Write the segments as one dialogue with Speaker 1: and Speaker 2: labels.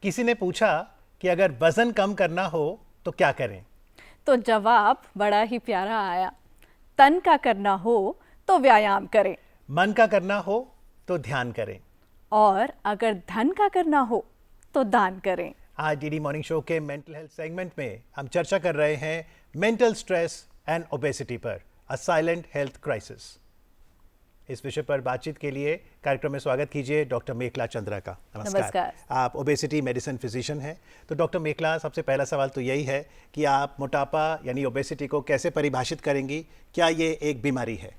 Speaker 1: किसी ने पूछा कि अगर वजन कम करना हो तो क्या करें?
Speaker 2: तो जवाब बड़ा ही प्यारा आया। तन का करना हो तो व्यायाम करें,
Speaker 1: मन का करना हो तो ध्यान करें,
Speaker 2: और अगर धन का करना हो तो दान करें।
Speaker 1: आज डीडी मॉर्निंग शो के मेंटल हेल्थ सेगमेंट में हम चर्चा कर रहे हैं मेंटल स्ट्रेस एंड ओबेसिटी पर, अ साइलेंट हेल्थ क्राइसिस। इस विषय पर बातचीत के लिए कार्यक्रम में स्वागत कीजिए डॉक्टर मेखला चंद्रा का।
Speaker 2: नमस्कार।
Speaker 1: आप ओबेसिटी मेडिसिन फिजिशियन हैं। तो डॉक्टर मेखला, सबसे पहला सवाल तो यही है कि आप मोटापा यानी ओबेसिटी को कैसे परिभाषित करेंगी? क्या ये एक बीमारी है?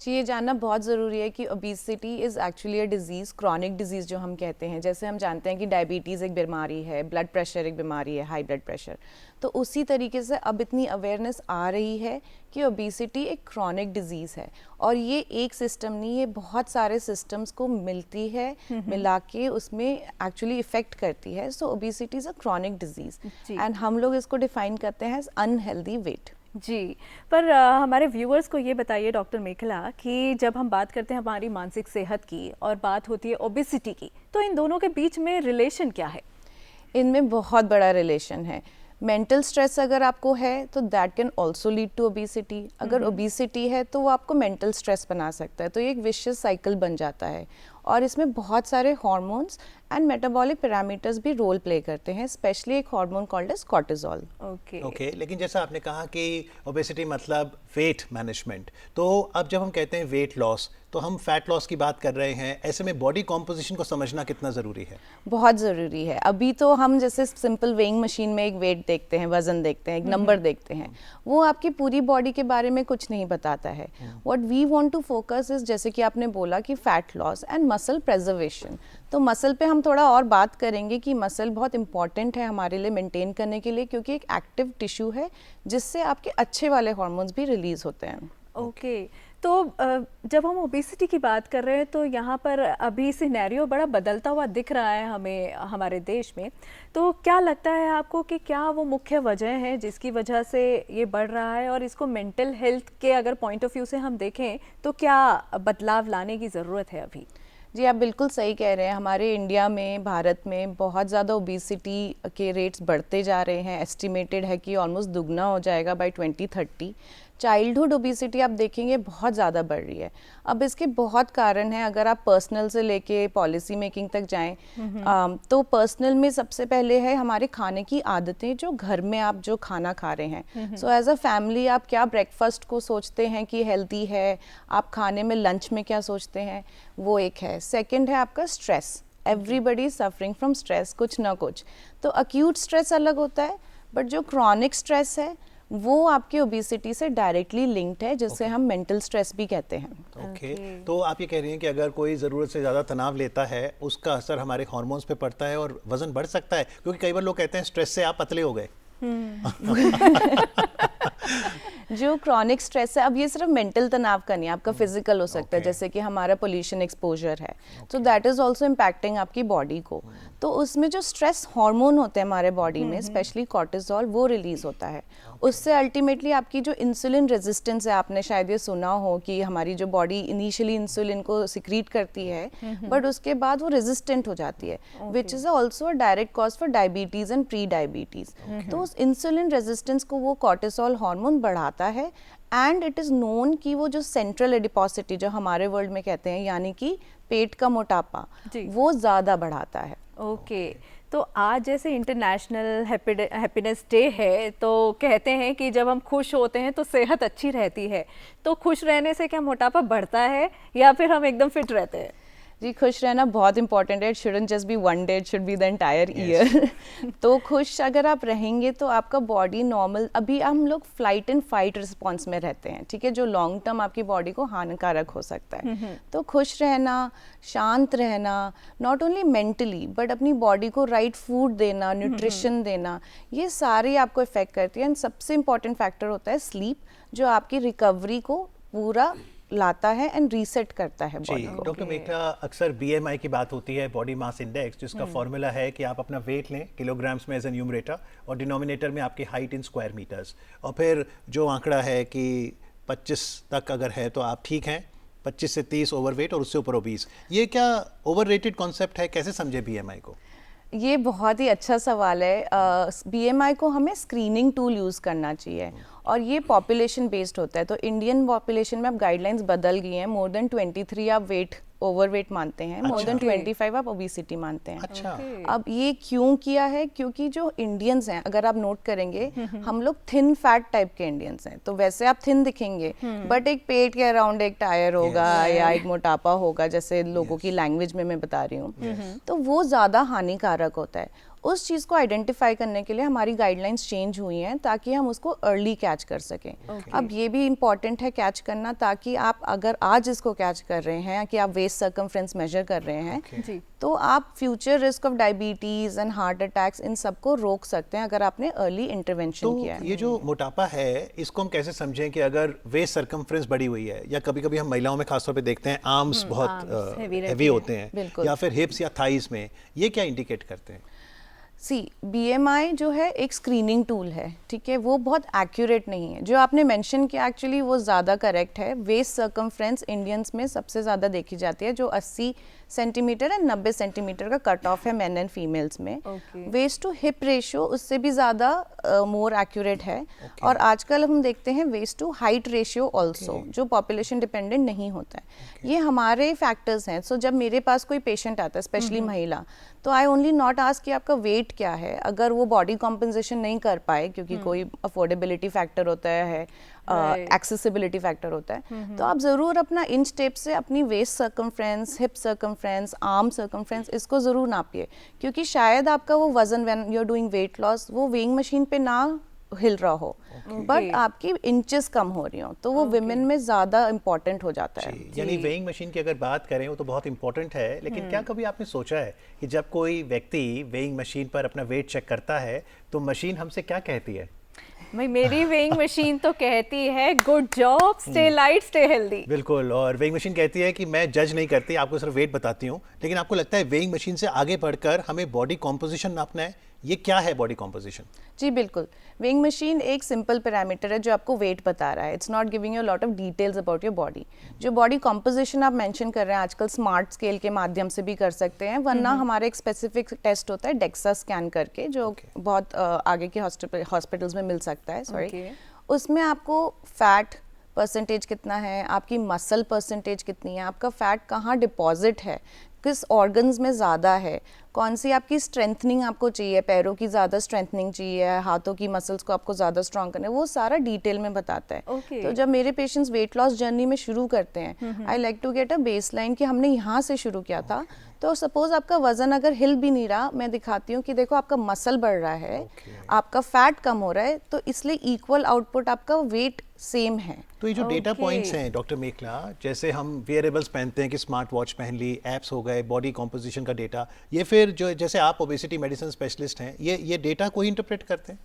Speaker 3: जी, ये जानना बहुत ज़रूरी है कि obesity is actually a disease, chronic disease जो हम कहते हैं। जैसे हम जानते हैं कि डायबिटीज़ एक बीमारी है, ब्लड प्रेशर एक बीमारी है, हाई ब्लड प्रेशर। तो उसी तरीके से अब इतनी अवेयरनेस आ रही है कि ओबेसिटी एक क्रॉनिक डिज़ीज़ है, और ये एक सिस्टम नहीं, ये बहुत सारे सिस्टम्स को मिलती है, मिला के उसमें एक्चुअली इफ़ेक्ट करती है। So obesity is a chronic disease, and हम लोग इसको डिफ़ाइन करते हैं एज अनहेल्दी वेट।
Speaker 2: जी, पर हमारे व्यूअर्स को ये बताइए डॉक्टर मेखला कि जब हम बात करते हैं हमारी मानसिक सेहत की और बात होती है ओबेसिटी की, तो इन दोनों के बीच में रिलेशन क्या है?
Speaker 3: इनमें बहुत बड़ा रिलेशन है। मेंटल स्ट्रेस अगर आपको है तो that can also lead to obesity. अगर ओबेसिटी है तो वो आपको मेंटल स्ट्रेस बना सकता है। तो ये एक विशियस साइकिल बन जाता है, और इसमें बहुत सारे हार्मोन्स एंड मेटाबॉलिक पैरामीटर्स भी रोल प्ले करते हैं, स्पेशली एक hormone called as cortisol.
Speaker 1: Okay, लेकिन जैसा आपने कहा कि ओबेसिटी मतलब वेट मैनेजमेंट, तो अब जब हम कहते हैं वेट लॉस तो हम फैट लॉस की बात कर रहे हैं। ऐसे में बॉडी कॉम्पोजिशन को समझना कितना ज़रूरी है?
Speaker 3: बहुत ज़रूरी है। अभी तो हम जैसे सिंपल वेइंग मशीन में एक वेट देखते हैं, वज़न देखते हैं, एक नंबर देखते हैं, वो आपकी पूरी बॉडी के बारे में कुछ नहीं बताता है। What we want to focus is, जैसे कि आपने बोला कि fat loss and muscle preservation. तो मसल पे हम थोड़ा और बात करेंगे कि मसल बहुत इंपॉर्टेंट है हमारे लिए मेंटेन करने के लिए, क्योंकि एक एक्टिव टिश्यू है जिससे आपके अच्छे वाले हार्मोन्स भी रिलीज होते हैं।
Speaker 2: ओके, तो जब हम ओबेसिटी की बात कर रहे हैं तो यहाँ पर अभी सिनेरियो बड़ा बदलता हुआ दिख रहा है हमें हमारे देश में। तो क्या लगता है आपको कि क्या वो मुख्य वजह है जिसकी वजह से ये बढ़ रहा है, और इसको मेंटल हेल्थ के अगर पॉइंट ऑफ व्यू से हम देखें तो क्या बदलाव लाने की ज़रूरत है अभी?
Speaker 3: जी, आप बिल्कुल सही कह रहे हैं। हमारे इंडिया में, भारत में बहुत ज़्यादा ओबेसिटी के रेट्स बढ़ते जा रहे हैं। एस्टिमेटेड है कि ऑलमोस्ट दुगना हो जाएगा बाय 2030। चाइल्डहुड ओबेसिटी आप देखेंगे बहुत ज़्यादा बढ़ रही है। अब इसके बहुत कारण हैं। अगर आप पर्सनल से लेके पॉलिसी मेकिंग तक जाएं, तो पर्सनल में सबसे पहले है हमारे खाने की आदतें, जो घर में आप जो खाना खा रहे हैं। सो एज अ फैमिली आप क्या ब्रेकफास्ट को सोचते हैं कि हेल्दी है, आप खाने में लंच में क्या सोचते हैं, वो एक है। सेकेंड है आपका stress. Everybody suffering from stress, कुछ ना कुछ। तो अक्यूट स्ट्रेस अलग होता है, बट जो क्रॉनिक स्ट्रेस है वो आपकी ओबेसिटी से डायरेक्टली लिंक्ड है, जिसे हम मेंटल स्ट्रेस भी कहते हैं।
Speaker 1: ओके, तो आप ये कह रही हैं कि अगर कोई ज़रूरत से ज़्यादा तनाव लेता है, उसका असर हमारे हार्मोन्स पे पड़ता है और वज़न बढ़ सकता है, क्योंकि कई बार लोग कहते हैं स्ट्रेस से आप पतले हो गए।
Speaker 3: जो क्रॉनिक स्ट्रेस है, अब ये सिर्फ मेंटल तनाव का नहीं, आपका फिजिकल हो सकता है।
Speaker 1: Okay.
Speaker 3: जैसे कि हमारा पोल्यूशन एक्सपोजर है, तो दैट इज ऑल्सो इम्पैक्टिंग आपकी बॉडी को। तो उसमें जो स्ट्रेस हार्मोन होते हैं हमारे बॉडी में, स्पेशली कॉर्टिसोल, वो रिलीज होता है। उससे अल्टीमेटली आपकी जो इंसुलिन रेजिस्टेंस है, आपने शायद ये सुना हो कि हमारी जो बॉडी इनिशियली इंसुलिन को सिक्रीट करती है, बट उसके बाद वो रेजिस्टेंट हो जाती है, which is also a direct cause for diabetes and pre diabetes. तो उस इंसुलिन रेजिस्टेंस को वो कॉर्टिसोल हार्मोन बढ़ाता है, एंड इट इज नोन कि वो जो सेंट्रल एडिपोसिटी जो हमारे वर्ल्ड में कहते हैं, यानी कि पेट का मोटापा, वो ज़्यादा बढ़ाता है।
Speaker 2: ओके, तो आज जैसे इंटरनेशनल हैप्पीनेस डे है, तो कहते हैं कि जब हम खुश होते हैं तो सेहत अच्छी रहती है। तो खुश रहने से क्या मोटापा बढ़ता है या फिर हम एकदम फिट रहते हैं?
Speaker 3: जी, खुश रहना बहुत इंपॉर्टेंट है। It shouldn't just be one day, it should be the entire year. तो खुश अगर आप रहेंगे तो आपका बॉडी नॉर्मल, अभी हम लोग फ्लाइट एंड फाइट रिस्पॉन्स में रहते हैं, ठीक है, जो लॉन्ग टर्म आपकी बॉडी को हानिकारक हो सकता है। तो खुश रहना, शांत रहना, नॉट ओनली मेंटली बट अपनी बॉडी को राइट फूड देना, न्यूट्रिशन देना, ये सारी आपको इफेक्ट करती है। एंड सबसे इंपॉर्टेंट फैक्टर होता है स्लीप, जो आपकी रिकवरी को पूरा लाता है एंड रीसेट करता है बॉडी को।
Speaker 1: डॉक्टर मेखला, अक्सर बीएमआई की बात होती है, बॉडी मास इंडेक्स, जिसका फॉर्मूला है कि आप अपना वेट लें किलोग्राम्स में एज ए न्यूमरेटर, और डिनोमिनेटर में आपकी हाइट इन स्क्वायर मीटर्स, और फिर जो आंकड़ा है कि 25 तक अगर है तो आप ठीक हैं, 25 से 30 ओवरवेट और उससे ऊपर ओबीस। ये क्या ओवररेटेड कॉन्सेप्ट है? कैसे समझे बीएमआई को?
Speaker 3: ये बहुत ही अच्छा सवाल है। BMI को हमें स्क्रीनिंग टूल यूज़ करना चाहिए और ये पॉपुलेशन बेस्ड होता है। तो इंडियन पॉपुलेशन में अब गाइडलाइंस बदल गई हैं। मोर देन 23 आप ओवरवेट मानते हैं, मोर देन 25 आप ओबेसिटी मानते हैं।
Speaker 1: अच्छा।
Speaker 3: अब ये क्यों किया है? क्योंकि जो इंडियंस हैं, अगर आप नोट करेंगे, हम लोग थिन फैट टाइप के इंडियंस हैं। तो वैसे आप थिन दिखेंगे, बट एक पेट के अराउंड एक टायर होगा या एक मोटापा होगा, जैसे लोगों की लैंग्वेज में मैं बता रही हूँ। तो वो ज़्यादा हानिकारक होता है। उस चीज़ को आइडेंटिफाई करने के लिए हमारी गाइडलाइंस चेंज हुई हैं ताकि हम उसको अर्ली कैच कर सकें। अब ये भी इम्पॉर्टेंट है कैच करना, ताकि आप अगर आज इसको कैच कर रहे हैं कि आप वेस्ट सर्कमफ्रेंस मेजर कर रहे हैं, तो आप future risk of diabetes and heart attacks इन सबको रोक सकते हैं अगर आपने अर्ली इंटरवेंशन किया है।
Speaker 1: ये जो मोटापा है, इसको हम कैसे समझें कि अगर वेस्ट सर्कमफ्रेंस बढ़ी हुई है, या कभी कभी हम महिलाओं में खासतौर पे देखते हैं आर्म्स बहुत हेवी होते हैं, या फिर हिप्स या थाइस में, ये क्या इंडिकेट करते हैं?
Speaker 3: BMI जो है एक स्क्रीनिंग टूल है, ठीक है, वो बहुत एक्यूरेट नहीं है। जो आपने मेंशन किया एक्चुअली वो ज़्यादा करेक्ट है। वेस्ट सर्कमफ्रेंस इंडियंस में सबसे ज़्यादा देखी जाती है, जो 80 सेंटीमीटर एंड 90 सेंटीमीटर का कट ऑफ है मेन एंड फीमेल्स में। वेस्ट टू हिप रेशियो उससे भी ज़्यादा मोर एक्यूरेट है। और आजकल हम देखते हैं waist to height ratio also, जो पॉपुलेशन डिपेंडेंट नहीं होता है। ये हमारे फैक्टर्स हैं। सो जब मेरे पास कोई पेशेंट आता है, स्पेशली महिला, तो आई ओनली नॉट आस्क कि आपका वेट क्या है। अगर वो बॉडी कॉम्पनसेशन नहीं कर पाए, क्योंकि कोई अफोर्डेबिलिटी फैक्टर होता है, एक्सेसिबिलिटी फैक्टर होता है, तो आप ज़रूर अपना इंच टेप से अपनी waist circumference, hip circumference, arm circumference, इसको ज़रूर नापिए। क्योंकि शायद आपका वो वजन, when you are doing weight loss, वो वेइंग मशीन पे ना हिल रहा हो, बट आपकी इंचेस कम हो रही हो, तो वो विमेन में ज़्यादा इम्पोर्टेंट हो जाता है।
Speaker 1: यानी वेइंग मशीन की अगर बात करें, वो तो बहुत इंपॉर्टेंट है, लेकिन क्या कभी आपने सोचा है कि जब कोई व्यक्ति वेइंग मशीन पर अपना वेट चेक करता है, तो मशीन हमसे क्या कहती है?
Speaker 2: भाई मेरी वेइंग मशीन तो कहती है good job, stay light, stay healthy.
Speaker 1: बिल्कुल। और वेइंग मशीन कहती है कि मैं जज नहीं करती, आपको सिर्फ वेट बताती हूँ। लेकिन आपको लगता है वेइंग मशीन से आगे बढ़कर हमें बॉडी कॉम्पोजिशन नापना है? ये क्या है बॉडी कॉम्पोजिशन?
Speaker 3: जी बिल्कुल, वेइंग मशीन एक सिंपल पैरामीटर है जो आपको वेट बता रहा है। It's not giving you lot of details about your body. जो बॉडी कॉम्पोजिशन आप मेंशन कर रहे हैं, आजकल स्मार्ट स्केल के माध्यम से भी कर सकते हैं, वरना हमारा एक स्पेसिफिक टेस्ट होता है डेक्सा स्कैन करके, जो बहुत आगे के हॉस्पिटल्स में मिल सकता है। सॉरी, उसमें आपको फैट परसेंटेज कितना है, आपकी मसल परसेंटेज कितनी है, आपका फैट कहाँ डिपॉजिट है, किस ऑर्गन्स में ज़्यादा है, कौन सी आपकी स्ट्रेंथनिंग आपको चाहिए, पैरों की ज़्यादा स्ट्रेंथनिंग चाहिए, हाथों की मसल्स को आपको ज़्यादा स्ट्रॉन्ग करना है, वो सारा डिटेल में बताता है। तो जब मेरे पेशेंट्स वेट लॉस जर्नी में शुरू करते हैं, I like to get a baseline कि हमने यहाँ से शुरू किया था। तो सपोज आपका वजन अगर हिल भी नहीं रहा, मैं दिखाती हूँ कि देखो आपका मसल बढ़ रहा है, आपका फैट कम हो रहा है, तो इसलिए इक्वल आउटपुट आपका वेट सेम है।
Speaker 1: तो ये जो डेटा पॉइंट्स हैं डॉक्टर मेखला, जैसे हम वेयरेबल्स पहनते हैं कि स्मार्ट वॉच पहन ली, एप्स हो गए, बॉडी कॉम्पोजिशन का डेटा, ये फिर जो जैसे आप ओबेसिटी मेडिसिन स्पेशलिस्ट हैं, ये डेटा को ही इंटरप्रेट करते हैं?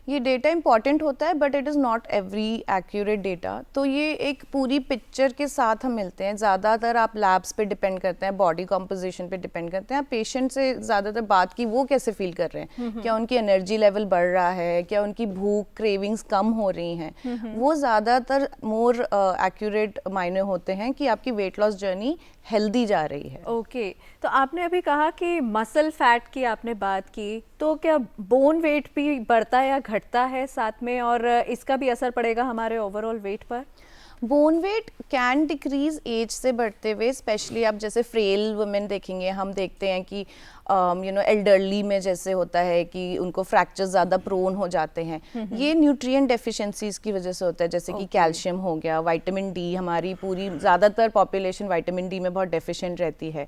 Speaker 3: ये डेटा इंपॉर्टेंट होता है, but it is not every accurate data. तो ये एक पूरी पिक्चर के साथ हम मिलते हैं। ज़्यादातर आप लैब्स पे डिपेंड करते हैं, बॉडी कॉम्पोजिशन पे डिपेंड करते हैं। आप पेशेंट से ज़्यादातर बात की वो कैसे फील कर रहे हैं, क्या उनकी एनर्जी लेवल बढ़ रहा है, क्या उनकी भूख क्रेविंग्स कम हो रही हैं, वो ज़्यादातर मोर एक्यूरेट मायने होते हैं कि आपकी वेट लॉस जर्नी हेल्दी जा रही है।
Speaker 2: ओके, तो आपने अभी कहा कि मसल फैट की आपने बात की, तो क्या बोन वेट भी बढ़ता है या घटता है साथ में, और इसका भी असर पड़ेगा हमारे ओवरऑल वेट पर?
Speaker 3: Bone weight can decrease age से बढ़ते हुए, स्पेशली आप जैसे फ्रेल वुमेन देखेंगे, हम देखते हैं कि एल्डरली में जैसे होता है कि उनको फ्रैक्चर ज़्यादा प्रोन हो जाते हैं। ये न्यूट्रिएंट डेफिशिएंसीज की वजह से होता है, जैसे कि कैल्शियम हो गया, विटामिन डी, हमारी पूरी ज़्यादातर पॉपुलेशन विटामिन डी में बहुत डेफिशिएंट रहती है।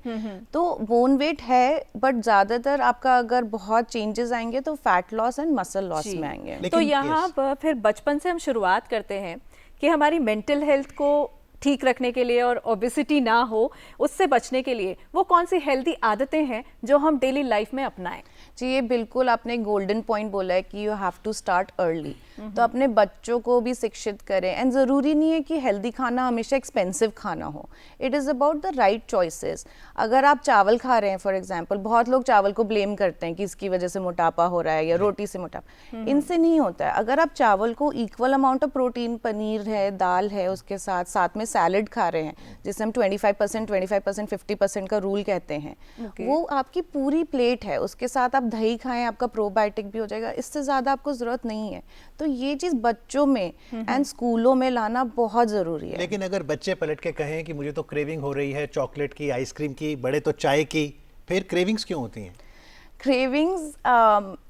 Speaker 3: तो बोन वेट है, बट ज़्यादातर आपका अगर बहुत चेंजेस आएंगे तो fat loss and muscle loss में आएंगे।
Speaker 2: तो यहाँ फिर बचपन से हम शुरुआत करते हैं कि हमारी मेंटल हेल्थ को ठीक रखने के लिए और ओबेसिटी ना हो, उससे बचने के लिए वो कौन सी हेल्दी आदतें हैं जो हम डेली लाइफ में अपनाएं?
Speaker 3: जी, ये बिल्कुल आपने गोल्डन पॉइंट बोला है कि you have to start early. तो अपने बच्चों को भी शिक्षित करें, एंड ज़रूरी नहीं है कि हेल्दी खाना हमेशा एक्सपेंसिव खाना हो, it is about the right choices. अगर आप चावल खा रहे हैं फॉर एग्जांपल, बहुत लोग चावल को ब्लेम करते हैं कि इसकी वजह से मोटापा हो रहा है या रोटी से मोटापा, इनसे नहीं होता है। अगर आप चावल को equal amount of protein, paneer है, दाल है, उसके साथ साथ में सैलड खा रहे हैं, जिसे हम 25%, 50% का रूल कहते हैं, वो आपकी पूरी प्लेट है, उसके साथ आप दही खाएं, आपका प्रोबायोटिक भी हो जाएगा, इससे ज़्यादा आपको ज़रूरत नहीं है। तो ये चीज़ बच्चों में एंड स्कूलों में लाना बहुत ज़रूरी है।
Speaker 1: लेकिन अगर बच्चे पलट के कहें कि मुझे तो क्रेविंग हो रही है चॉकलेट की, आइसक्रीम की, बड़े तो चाय की, फिर क्रेविंग्स क्यों होती हैं?
Speaker 3: क्रेविंग्स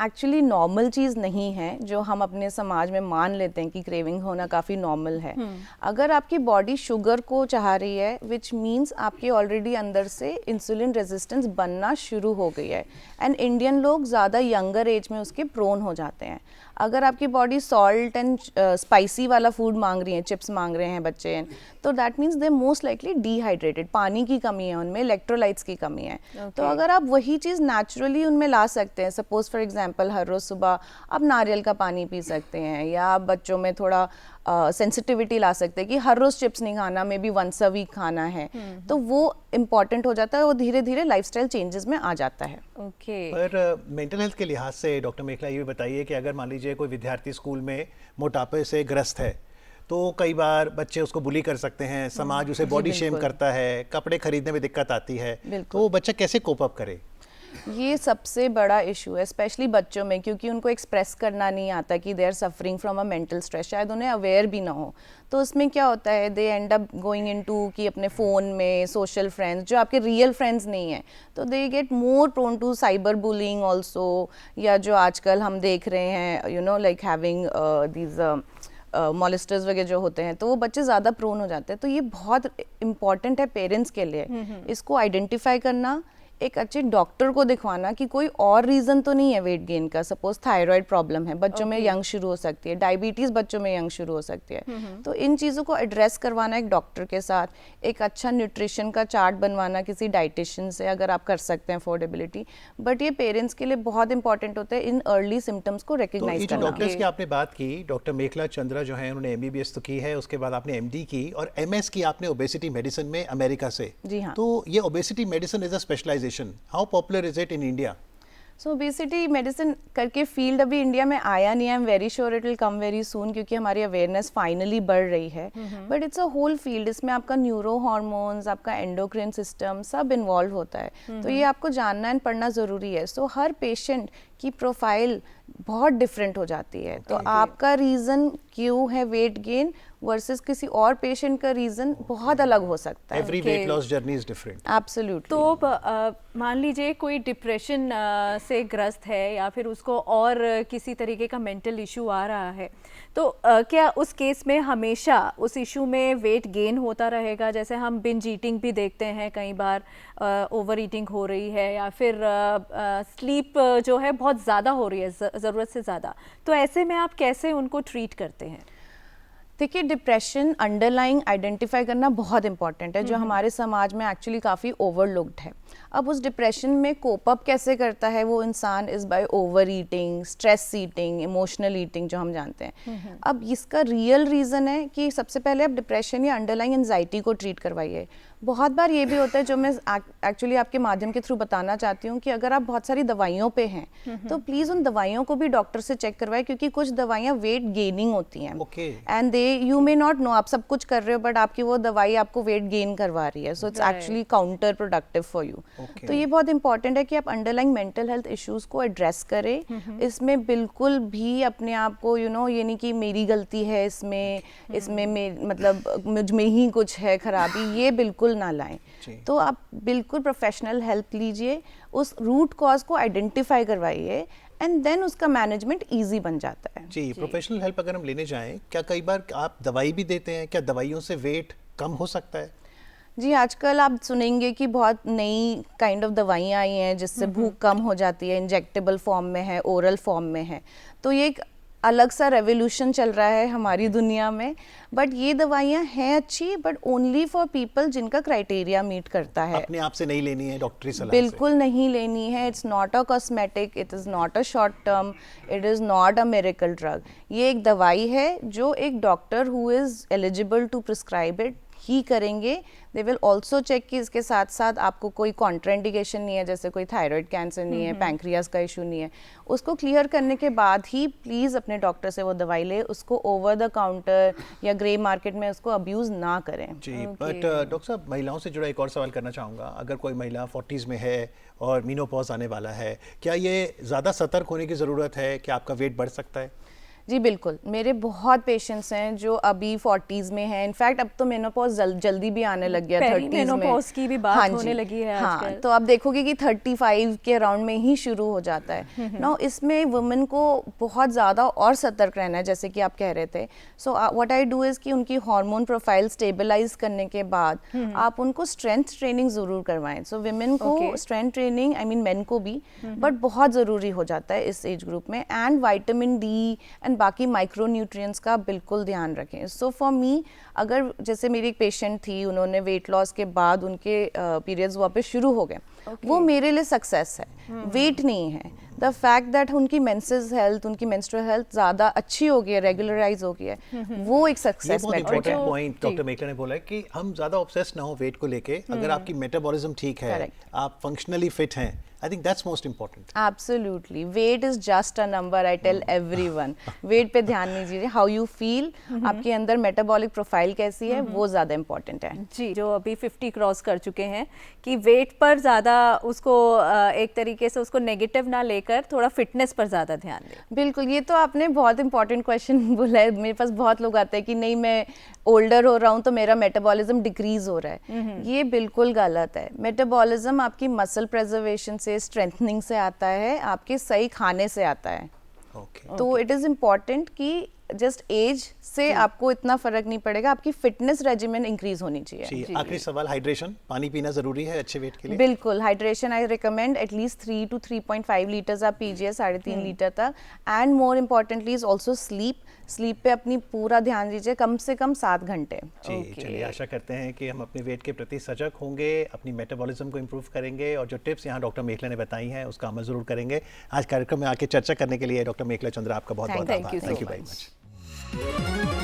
Speaker 3: एक्चुअली नॉर्मल चीज़ नहीं है जो हम अपने समाज में मान लेते हैं कि क्रेविंग होना काफ़ी नॉर्मल है। अगर आपकी बॉडी शुगर को चाह रही है, विच मीन्स आपके ऑलरेडी अंदर से इंसुलिन रेजिस्टेंस बनना शुरू हो गई है, एंड इंडियन लोग ज़्यादा यंगर एज में उसके प्रोन हो जाते हैं। अगर आपकी बॉडी सॉल्ट एंड स्पाइसी वाला फूड मांग रही है, चिप्स मांग रहे हैं बच्चे, तो that means they most likely dehydrated, पानी की कमी है उनमें, इलेक्ट्रोलाइट्स की कमी है। तो अगर आप वही चीज़ नेचुरली उनमें ला सकते हैं, सपोज फॉर एग्जांपल हर रोज़ सुबह आप नारियल का पानी पी सकते हैं, या आप बच्चों में थोड़ा सेंसिटिविटी ला सकते हैं कि हर रोज़ चिप्स नहीं खाना, maybe once a week खाना है, तो वो इम्पॉर्टेंट हो जाता है, वो धीरे धीरे लाइफस्टाइल चेंजेस में आ जाता है।
Speaker 1: पर मेंटल हेल्थ के लिहाज से डॉक्टर मेखला ये भी बताइए कि अगर मान लीजिए कोई विद्यार्थी स्कूल में मोटापे से ग्रस्त है, तो कई बार बच्चे उसको बुली कर सकते हैं, समाज उसे बॉडी शेम करता है, कपड़े खरीदने में दिक्कत आती है, तो वो बच्चा कैसे कोप अप करे?
Speaker 3: ये सबसे बड़ा इशू है स्पेशली बच्चों में, क्योंकि उनको एक्सप्रेस करना नहीं आता कि they are suffering from a mental stress, शायद उन्हें अवेयर भी ना हो। तो उसमें क्या होता है, दे एंड अप गोइंग इनटू कि अपने फ़ोन में सोशल फ्रेंड्स जो आपके रियल फ्रेंड्स नहीं हैं, तो they get more prone to cyber bullying also, या जो आजकल हम देख रहे हैं you know like having these molesters वगैरह जो होते हैं, तो वो बच्चे ज़्यादा प्रोन हो जाते हैं। तो ये बहुत इम्पॉर्टेंट है पेरेंट्स के लिए इसको आइडेंटिफाई करना, एक अच्छे डॉक्टर को दिखवाना कि कोई और रीज़न तो नहीं है वेट गेन का। सपोज थायराइड प्रॉब्लम है, बच्चों में यंग शुरू हो सकती है, डायबिटीज़ बच्चों में यंग शुरू हो सकती है, तो इन चीज़ों को एड्रेस करवाना एक डॉक्टर के साथ, एक अच्छा न्यूट्रिशन का चार्ट बनवाना किसी डाइटिशियन से अगर आप कर सकते हैं अफोर्डेबिलिटी। बट ये पेरेंट्स के लिए बहुत इंपॉर्टेंट होता है इन अर्ली सिम्टम्स को रिकग्नाइज करना।
Speaker 1: डॉक्टर्स की आपने बात की, डॉक्टर मेखला चंद्रा जो है उन्होंने MBBS तो की है, उसके बाद आपने MD की और MS की आपने ओबेसिटी मेडिसिन में अमेरिका से।
Speaker 3: जी हाँ।
Speaker 1: तो ये obesity medicine is a specialization, how popular is it in India?
Speaker 3: So obesity medicine करके फील्ड अभी इंडिया में आया नहीं है, I am very sure it will come very soon, क्योंकि हमारी अवेयरनेस फाइनली बढ़ रही है। But it's a whole field, इसमें आपका न्यूरो हार्मोन्स, आपका एंडोक्राइन सिस्टम सब इन्वॉल्व होता है, तो ये आपको जानना एंड पढ़ना ज़रूरी है। सो हर पेशेंट की प्रोफाइल बहुत डिफरेंट हो जाती है, तो आपका रीज़न क्यों है वेट गेन वर्सेस किसी और पेशेंट का रीज़न बहुत अलग हो सकता है।
Speaker 1: Every weight loss journey is different.
Speaker 3: Absolutely.
Speaker 2: तो मान लीजिए कोई डिप्रेशन से ग्रस्त है या फिर उसको और किसी तरीके का मेंटल इशू आ रहा है, तो क्या उस केस में हमेशा उस इशू में वेट गेन होता रहेगा? जैसे हम बिंज ईटिंग भी देखते हैं, कई बार ओवर ईटिंग हो रही है, या फिर स्लीप जो है बहुत ज़्यादा हो रही है, ज़रूरत से ज़्यादा, तो ऐसे में आप कैसे उनको ट्रीट करते हैं?
Speaker 3: देखिए, डिप्रेशन अंडरलाइंग आइडेंटिफाई करना बहुत इंपॉर्टेंट है, जो हमारे समाज में एक्चुअली काफ़ी ओवरलुक्ड है। अब उस डिप्रेशन में कोप अप कैसे करता है वो इंसान, is by over eating, stress eating, emotional eating जो हम जानते हैं। अब इसका रियल रीज़न है कि सबसे पहले आप डिप्रेशन या अंडरलाइंग एंजाइटी को ट्रीट करवाइए। बहुत बार ये भी होता है, जो मैं एक्चुअली आपके माध्यम के थ्रू बताना चाहती हूँ, कि अगर आप बहुत सारी दवाइयों पे हैं तो प्लीज़ उन दवाइयों को भी डॉक्टर से चेक करवाएं, क्योंकि कुछ दवाइयाँ वेट गेनिंग होती हैं, and they you may not know, आप सब कुछ कर रहे हो बट आपकी वो दवाई आपको वेट गेन करवा रही है, so it's actually counter productive for you. तो ये बहुत इंपॉर्टेंट है कि आप अंडरलाइंग मेंटल हेल्थ इश्यूज को एड्रेस करें। इसमें बिल्कुल भी अपने आप को यू नो ये नहीं कि मेरी गलती है इसमें मतलब मुझ में ही कुछ है खराबी, ये बिल्कुल ना लाएं। तो आप बिल्कुल प्रोफेशनल हेल्प लीजिए, उस रूट कॉज को आइडेंटिफाई करवाइए, एंड देन उसका मैनेजमेंट इजी बन जाता है।
Speaker 1: जी, प्रोफेशनल हेल्प अगर हम लेने जाएं, क्या कई बार आप दवाई भी देते हैं? क्या दवाइयों से वेट कम हो सकता है?
Speaker 3: जी, आजकल आप सुनेंगे कि बहुत नई काइंड ऑफ दवाइयाँ आई हैं जिससे भूख कम हो जाती है, इंजेक्टेबल फॉर्म में है, ओरल फॉर्म में है, तो ये एक अलग सा रेवोल्यूशन चल रहा है हमारी दुनिया में, बट ये दवाइयाँ हैं अच्छी, बट ओनली फॉर पीपल जिनका क्राइटेरिया मीट करता है।
Speaker 1: अपने आप से नहीं लेनी है डॉक्टरी सलाह
Speaker 3: बिल्कुल नहीं लेनी है। It's not a cosmetic, it is not a short term, it is not a miracle drug. ये एक दवाई है जो एक doctor who is eligible to prescribe it ही करेंगे। दे विल ऑल्सो चेक कि इसके साथ साथ आपको कोई कॉन्ट्राइंडिकेशन नहीं है, जैसे कोई थायराइड कैंसर नहीं है, पैंक्रियाज का इशू नहीं है। उसको क्लियर करने के बाद ही प्लीज़ अपने डॉक्टर से वो दवाई ले, उसको ओवर द काउंटर या ग्रे मार्केट में उसको अब्यूज़ ना करें।
Speaker 1: जी। बट डॉक्टर साहब, महिलाओं से जुड़ा एक और सवाल करना चाहूँगा। अगर कोई महिला 40s में है और मीनोपॉज आने वाला है, क्या ये ज़्यादा सतर्क होने की ज़रूरत है कि आपका वेट बढ़ सकता है?
Speaker 3: जी बिल्कुल, मेरे बहुत पेशेंट्स हैं जो अभी 40s में हैं। इनफैक्ट अब तो मेनोपॉज जल्दी भी आने लग गया 30s में।
Speaker 2: मेनोपॉज की भी बात होने लगी है आजकल।
Speaker 3: हाँ, तो आप देखोगे कि 35 के अराउंड में ही शुरू हो जाता है। नाउ इसमें वुमेन को बहुत ज़्यादा और सतर्क रहना है, जैसे कि आप कह रहे थे। So what I do is कि उनकी हार्मोन प्रोफाइल स्टेबलाइज करने के बाद आप उनको स्ट्रेंथ ट्रेनिंग ज़रूर करवाएं। सो वुमेन को strength training, I mean main को भी, बट बहुत ज़रूरी हो जाता है इस एज ग्रुप में। एंड विटामिन डी एंड बाकी माइक्रो न्यूट्रिएंट्स का बिल्कुल ध्यान रखें। सो फॉर मी, अगर जैसे मेरी एक पेशेंट थी, उन्होंने वेट लॉस के बाद उनके पीरियड्स वापस शुरू हो गए, वो मेरे लिए सक्सेस है, वेट नहीं है। द फैक्ट दैट उनकी मेंसेस हेल्थ, उनकी मेंस्ट्रुअल हेल्थ ज़्यादा अच्छी हो गई है, रेगुलराइज हो गई है, वो एक सक्सेस
Speaker 1: मेट्रिक है। इम्पोर्टेंट पॉइंट डॉक्टर मेखला ने बोला है कि हम ज़्यादा ऑब्सेस ना हो वेट को लेके। अगर आपकी मेटाबॉलिज्म ठीक है, आप फंक्शनली फिट हैं, I think that's most important.
Speaker 3: Absolutely. Weight is just a number. I tell everyone. Weight पे ध्यान नहीं दीजिए. How you feel, आपके अंदर metabolic profile कैसी है, वो ज़्यादा important है।
Speaker 2: जी, जो अभी 50 क्रॉस कर चुके हैं, कि वेट पर ज़्यादा उसको एक तरीके से उसको नेगेटिव ना लेकर थोड़ा फिटनेस पर ज़्यादा ध्यान दें।
Speaker 3: बिल्कुल, ये तो आपने बहुत इंपॉर्टेंट क्वेश्चन बोला है। मेरे पास बहुत लोग आते हैं कि नहीं, मैं ओल्डर हो रहा हूँ तो मेरा मेटाबॉलिज्म डिक्रीज हो रहा है। ये बिल्कुल गलत है। मेटाबॉलिज्म आपकी मसल प्रिजर्वेशन से, स्ट्रेंथनिंग से आता है, आपके सही खाने से आता है। तो इट इज़ इम्पॉर्टेंट कि जस्ट एज से आपको इतना फर्क नहीं पड़ेगा, आपकी फिटनेस रेजिमेंट इंक्रीज होनी चाहिए।
Speaker 1: आखिरी सवाल, हाइड्रेशन, पानी पीना जरूरी है अच्छे वेट के लिए?
Speaker 3: बिल्कुल, hydration I recommend at least 3 to 3.5 litres आप पीजिए, 3.5 लीटर तक। And more importantly is also sleep पे अपनी पूरा ध्यान दीजिए, कम से कम 7 घंटे।
Speaker 1: चलिए, आशा करते हैं कि हम अपने वेट के प्रति सजग होंगे, अपनी मेटाबॉलिज्म को इम्प्रूव करेंगे और जो टिप्स यहाँ डॉक्टर मेखला ने बताई हैं उसका अमल जरूर करेंगे। आज कार्यक्रम में आके चर्चा करने के लिए डॉक्टर मेखला चंद्रा, आपका बहुत बहुत आभार।
Speaker 2: Thank you
Speaker 1: very much.